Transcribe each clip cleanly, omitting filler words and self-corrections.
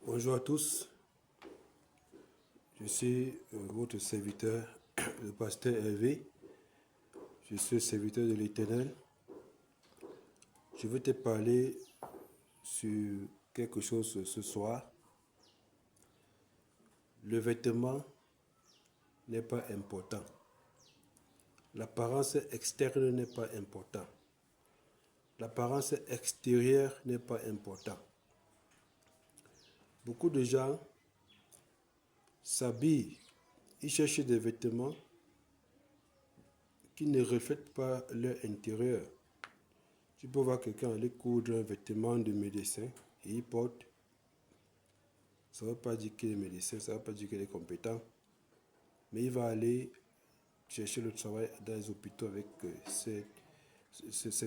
Bonjour à tous, je suis votre serviteur, le pasteur Hervé. Je suis serviteur de l'Éternel. Je veux te parler sur quelque chose ce soir. Le vêtement n'est pas important. L'apparence externe n'est pas importante. L'apparence extérieure n'est pas importante. Beaucoup de gens s'habillent, ils cherchent des vêtements qui ne reflètent pas leur intérieur. Tu peux voir quelqu'un aller coudre un vêtement de médecin et il porte. Ça ne veut pas dire qu'il est médecin, ça ne veut pas dire qu'il est compétent. Mais il va aller chercher le travail dans les hôpitaux avec ces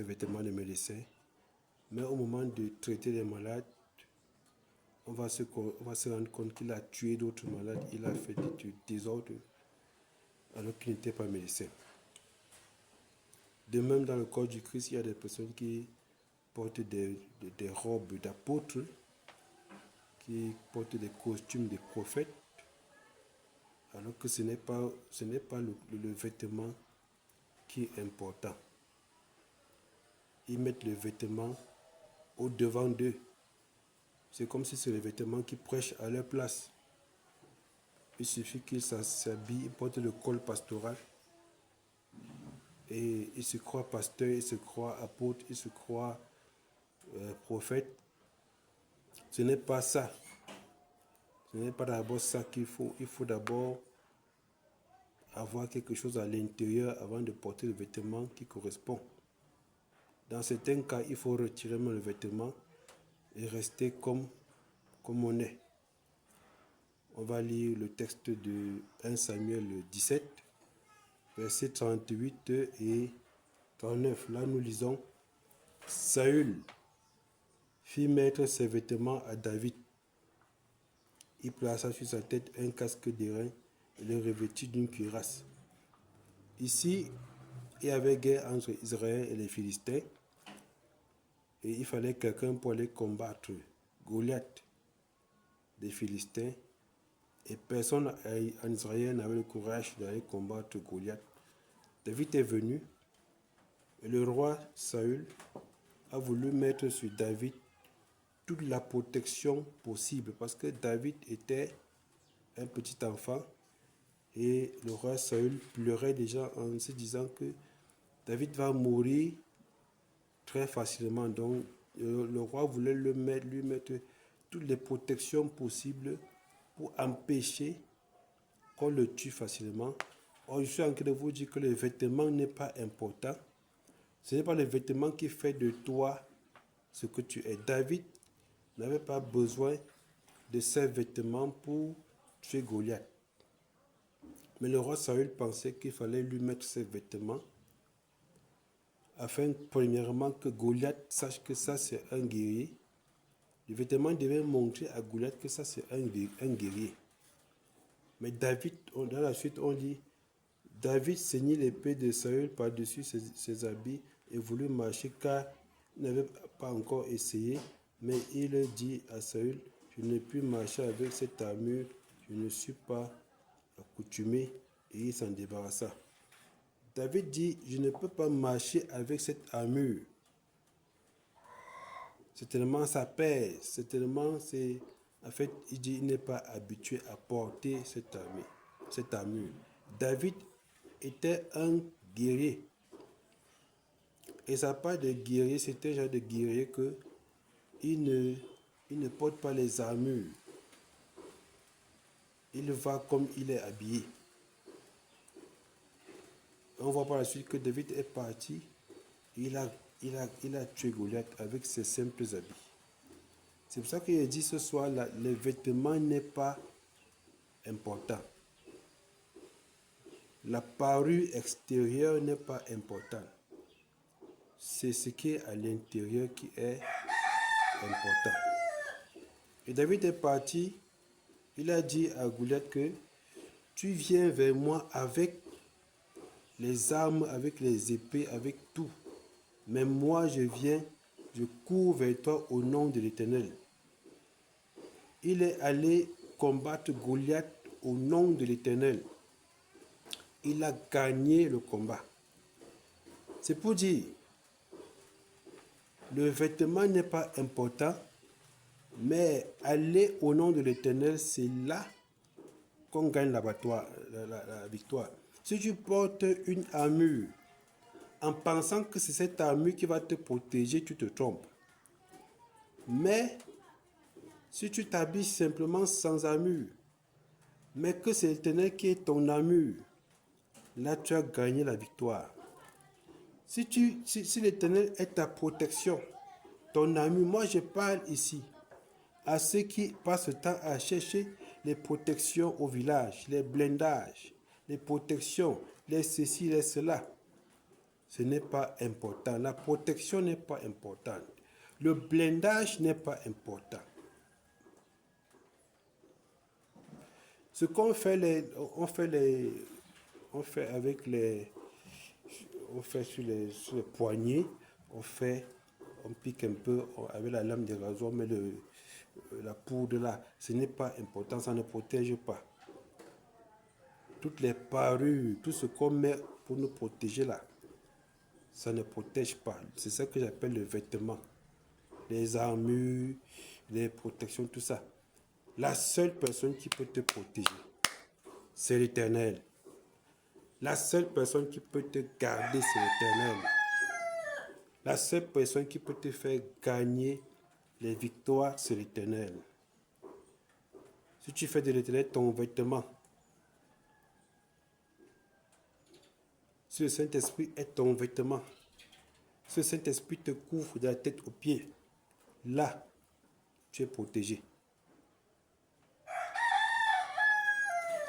vêtements de médecin. Mais au moment de traiter les malades, on va se rendre compte qu'il a tué d'autres malades, il a fait des désordres alors qu'il n'était pas médecin. De même, dans le corps du Christ, il y a des personnes qui portent des robes d'apôtres, qui portent des costumes de prophètes, alors que ce n'est pas le vêtement qui est important. Ils mettent le vêtement au devant d'eux. C'est comme si c'est le vêtement qui prêche à leur place. Il suffit qu'ils s'habillent, ils portent le col pastoral et ils se croient pasteurs, ils se croient apôtres, ils se croient prophètes. Ce n'est pas ça. Ce n'est pas d'abord ça qu'il faut. Il faut d'abord avoir quelque chose à l'intérieur avant de porter le vêtement qui correspond. Dans certains cas, il faut retirer le vêtement et rester comme on est. On va lire le texte de 1 Samuel 17, versets 38 et 39. Là, nous lisons: Saül fit mettre ses vêtements à David. Il plaça sur sa tête un casque d'airain et le revêtit d'une cuirasse. Ici, il y avait guerre entre Israël et les Philistins. Et il fallait quelqu'un pour aller combattre Goliath des Philistins. Et personne en Israël n'avait le courage d'aller combattre Goliath. David est venu et le roi Saül a voulu mettre sur David toute la protection possible parce que David était un petit enfant et le roi Saül pleurait déjà en se disant que David va mourir très facilement. Donc le roi voulait lui mettre toutes les protections possibles pour empêcher qu'on le tue facilement. Or, je suis en train de vous dire que le vêtement n'est pas important. Ce n'est pas le vêtement qui fait de toi ce que tu es. David n'avait pas besoin de ces vêtements pour tuer Goliath. Mais le roi Saül pensait qu'il fallait lui mettre ces vêtements afin, premièrement, que Goliath sache que ça c'est un guerrier. Le vêtement devait montrer à Goliath que ça c'est un guerrier. Mais David, dans la suite, on dit: David ceignit l'épée de Saül par-dessus ses habits et voulut marcher car il n'avait pas encore essayé. Mais il dit à Saül: je ne puis marcher avec cette armure, je ne suis pas accoutumé. Et il s'en débarrassa. David dit: je ne peux pas marcher avec cette armure. C'est tellement ça pèse, c'est tellement c'est. En fait, il dit il n'est pas habitué à porter cette armure. David était un guerrier. Et sa part de guerrier, c'était un genre de guerrier que il ne porte pas les armures. Il va comme il est habillé. On voit par la suite que David est parti. Il a tué Goliath avec ses simples habits. C'est pour ça qu'il dit ce soir, le vêtement n'est pas important. La parure extérieure n'est pas importante. C'est ce qui est à l'intérieur qui est important. Et David est parti. Il a dit à Goliath que tu viens vers moi avec les armes, avec les épées, avec tout. Mais moi je viens, je cours vers toi au nom de l'Éternel. il est allé combattre Goliath au nom de l'Éternel. Il a gagné le combat. C'est pour dire, le vêtement n'est pas important, mais aller au nom de l'Éternel, c'est là qu'on gagne la victoire. Si tu portes une armure, en pensant que c'est cette armure qui va te protéger, tu te trompes. Mais si tu t'habilles simplement sans armure, mais que c'est l'Éternel qui est ton armure, là tu as gagné la victoire. Si l'Éternel est ta protection, ton armure, moi je parle ici à ceux qui passent le temps à chercher les protections au village, les blindages, les protections, les ceci, les cela. Ce n'est pas important. La protection n'est pas importante. Le blindage n'est pas important. Ce qu'on fait, on fait avec les, on fait sur les poignets, on pique un peu avec la lame de rasoir, mais la poudre là, ce n'est pas important, ça ne protège pas. Toutes les parures, tout ce qu'on met pour nous protéger là, ça ne protège pas. C'est ça que j'appelle le vêtement. Les armures, les protections, tout ça. La seule personne qui peut te protéger, c'est l'Éternel. La seule personne qui peut te garder, c'est l'Éternel. La seule personne qui peut te faire gagner les victoires, c'est l'Éternel. Si tu fais de l'Éternel ton vêtement, si le Saint-Esprit est ton vêtement, si le Saint-Esprit te couvre de la tête aux pieds, là, tu es protégé.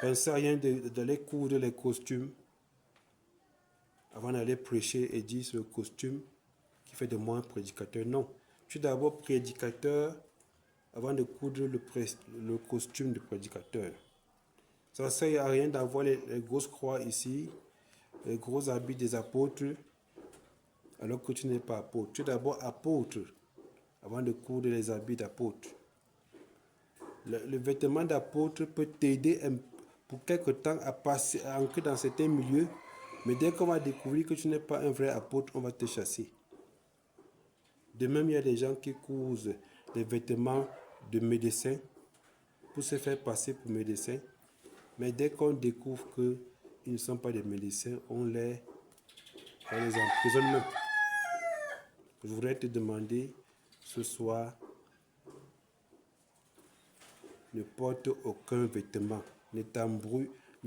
Ça ne sert à rien d'aller coudre les costumes avant d'aller prêcher et dire c'est le costume qui fait de moi un prédicateur. Non, tu es d'abord prédicateur avant de coudre le costume de prédicateur. Ça ne sert à rien d'avoir les grosses croix ici, les gros habits des apôtres, alors que tu n'es pas apôtre. Tu es d'abord apôtre avant de coudre les habits d'apôtre. Le vêtement d'apôtre peut t'aider pour quelque temps à entrer dans certains milieux, mais dès qu'on va découvrir que tu n'es pas un vrai apôtre, on va te chasser. De même, il y a des gens qui cousent des vêtements de médecins pour se faire passer pour médecins, mais dès qu'on découvre qu'ils ne sont pas des médecins, on les emprisonne. Je voudrais te demander ce soir, ne porte aucun vêtement, ne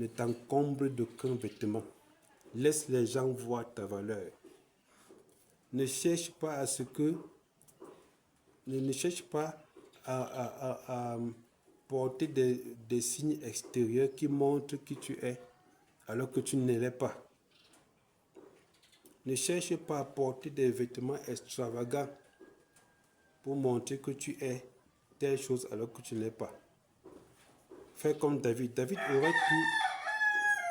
t'encombre d'aucun vêtement. Laisse les gens voir ta valeur. Ne cherche pas à ce que, ne cherche pas à porter des signes extérieurs qui montrent qui tu es, alors que tu ne l'es pas. Ne cherche pas à porter des vêtements extravagants pour montrer que tu es telle chose alors que tu ne l'es pas. Fais comme David. David aurait pu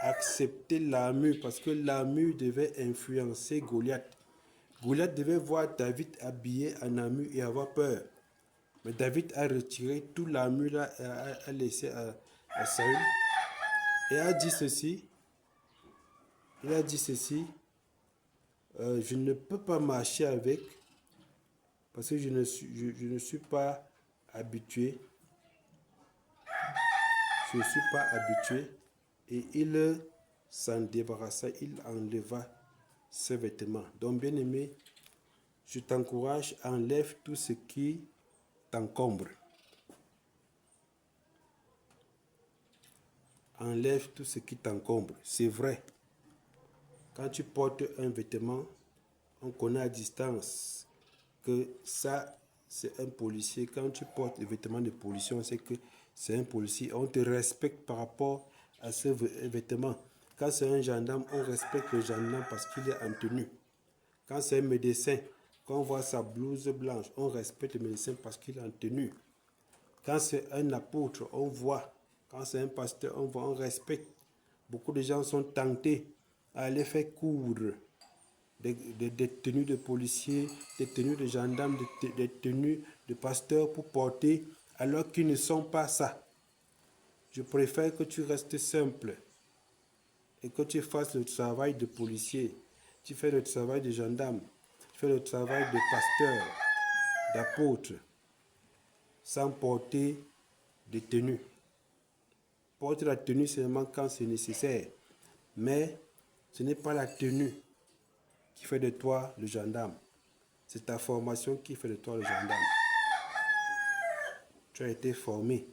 accepter l'armure parce que l'armure devait influencer Goliath. Goliath devait voir David habillé en armure et avoir peur. Mais David a retiré toute l'armure là et a laissé à Saül. Et a dit ceci. Il a dit ceci. Je ne peux pas marcher avec parce que je ne suis pas habitué. Je ne suis pas habitué. Et il s'en débarrassa, il enleva ses vêtements. Donc, bien aimé, je t'encourage, enlève tout ce qui t'encombre. Enlève tout ce qui t'encombre. C'est vrai. Quand tu portes un vêtement, on connaît à distance que ça, c'est un policier. Quand tu portes le vêtement de policier, on sait que c'est un policier. On te respecte par rapport à ce vêtement. Quand c'est un gendarme, on respecte le gendarme parce qu'il est en tenue. Quand c'est un médecin, quand on voit sa blouse blanche, on respecte le médecin parce qu'il est en tenue. Quand c'est un apôtre, on voit. Quand c'est un pasteur, on voit, on respecte. Beaucoup de gens sont tentés à aller faire coudre des tenues de policiers, des tenues de gendarmes, des tenues de pasteurs pour porter alors qu'ils ne sont pas ça. Je préfère que tu restes simple et que tu fasses le travail de policier. Tu fais le travail de gendarme. Tu fais le travail de pasteur, d'apôtre, sans porter de tenue. Porte la tenue seulement quand c'est nécessaire. Mais ce n'est pas la tenue qui fait de toi le gendarme. C'est ta formation qui fait de toi le gendarme. Tu as été formé.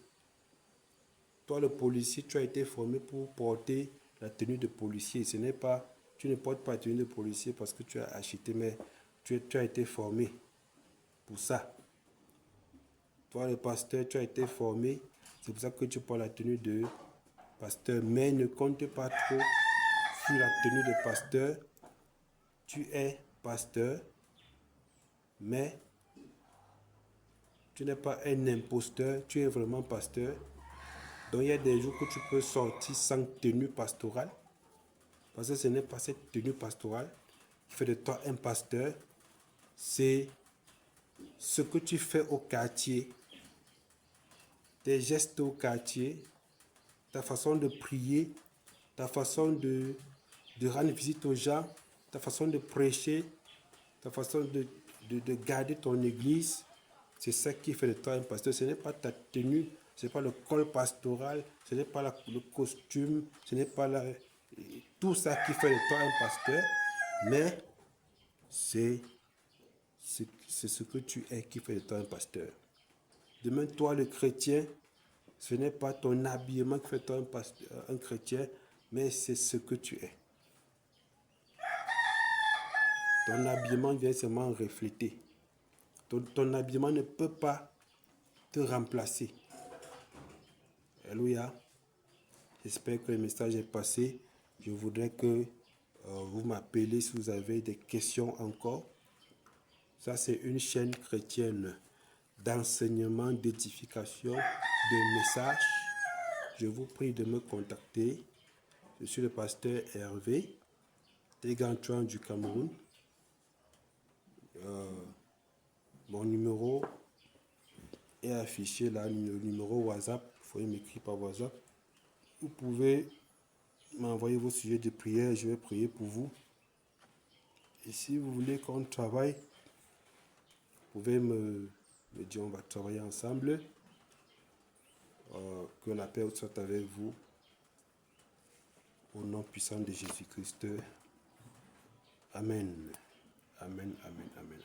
Toi, le policier, tu as été formé pour porter la tenue de policier. Ce n'est pas, tu ne portes pas la tenue de policier parce que tu as acheté, mais tu as été formé pour ça. Toi, le pasteur, tu as été formé. C'est pour ça que tu portes la tenue de pasteur. Mais ne compte pas trop sur la tenue de pasteur. Tu es pasteur, mais tu n'es pas un imposteur. Tu es vraiment pasteur. Donc, il y a des jours que tu peux sortir sans tenue pastorale. Parce que ce n'est pas cette tenue pastorale qui fait de toi un pasteur. C'est ce que tu fais au quartier, tes gestes au quartier, ta façon de prier, ta façon de rendre visite aux gens, ta façon de prêcher, ta façon de garder ton église. C'est ça qui fait de toi un pasteur. Ce n'est pas ta tenue, ce n'est pas le col pastoral, ce n'est pas le costume, ce n'est pas tout ça qui fait de toi un pasteur, mais c'est ce que tu es qui fait de toi un pasteur. Demain, toi le chrétien, ce n'est pas ton habillement qui fait de toi un chrétien, mais c'est ce que tu es. Ton habillement vient seulement refléter. Ton habillement ne peut pas te remplacer. Alléluia. J'espère que le message est passé. Je voudrais que vous m'appelez si vous avez des questions encore. Ça, c'est une chaîne chrétienne d'enseignement, d'édification, de messages. Je vous prie de me contacter. Je suis le pasteur Hervé, Tégantuan du Cameroun. Mon numéro est affiché là, le numéro WhatsApp. Vous pouvez m'écrire par WhatsApp. Vous pouvez m'envoyer vos sujets de prière, je vais prier pour vous. Et si vous voulez qu'on travaille, vous pouvez me dire on va travailler ensemble. Que la paix soit avec vous. Au nom puissant de Jésus-Christ. Amen. Amen, amen, amen.